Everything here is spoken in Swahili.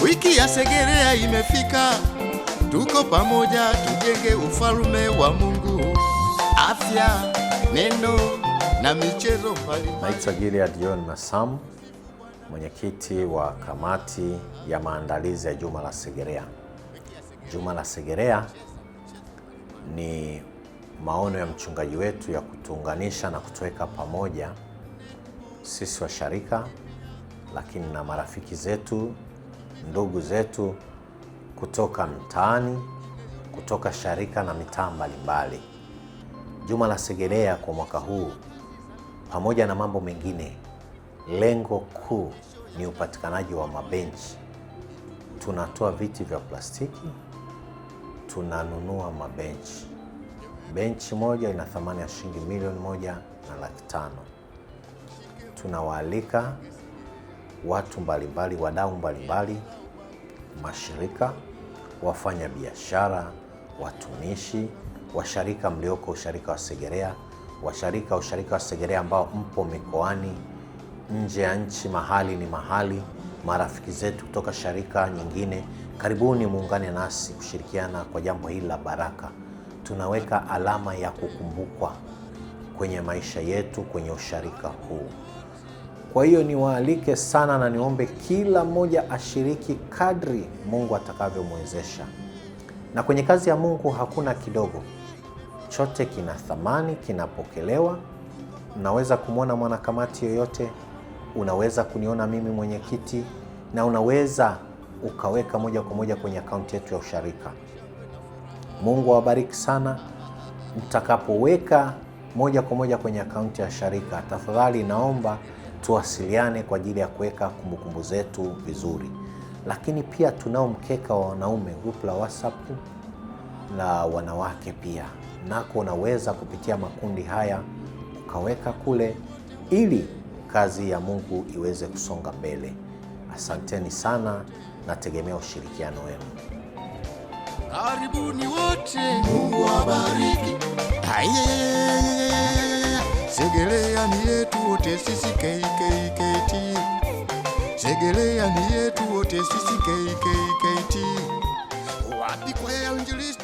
Wiki ya Segerea imefika, tuko pamoja tujenge ufalme wa Mungu. Afya, neno na michezo mbalimbali. Naitwa Gilead John Masamu, mwenyekiti wa kamati ya maandalizi ya Juma la Segerea. Juma la Segerea ni maono ya mchungaji wetu ya kutuunganisha na kutuweka pamoja sisi washarika, lakini na marafiki zetu, ndugu zetu kutoka mtaani, kutoka sharika na mitaa mbalimbali. Juma la Segerea kwa mwaka huu, pamoja na mambo mengine, lengo kuu ni upatikanaji wa mabenchi. Tunatoa viti vya plastiki, tunanunua mabenchi. Benchi moja ina thamani ya shilingi milioni 1.5 milioni. Tunawaalika watu mbalimbali, wadau mbalimbali, mashirika, wafanya biashara, watumishi, washarika mlioko usharika wa Segerea, usharika wa Segerea ambao mpo mikoani, nje ya nchi, mahali ni mahali, marafiki zetu kutoka sharika nyingine, karibuni muungane nasi kushirikiana kwa jambo hili la baraka. Tunaweka alama ya kukumbukwa kwenye maisha yetu kwenye usharika huu. Kwa hiyo niwaalike sana na niombe kila mmoja ashiriki kadri Mungu atakavyomwezesha. Na kwenye kazi ya Mungu hakuna kidogo. Chote kina thamani, kinapokelewa. Unaweza kumwona mwanakamati yoyote, unaweza kuniona mimi mwenyekiti, na unaweza ukaweka moja kwa moja kwenye akaunti yetu ya usharika. Mungu awabariki sana. Mtakapoweka moja kwa moja kwenye akaunti ya sharika, tafadhali naomba tuwasiliane kwa ajili ya kuweka kumbukumbu zetu vizuri. Lakini pia tunao mkeka wa wanaume, group la WhatsApp la wanawake pia. Nako unaweza kupitia makundi haya ukaweka kule ili kazi ya Mungu iweze kusonga mbele. Asanteni sana, nategemea ushirikiano wenu. Karibuni wote, Mungu awabariki. Segerea ni yetu wote sisi KKKT. Segerea ni yetu wote sisi KKKT. Wapi kwa ya injilisti?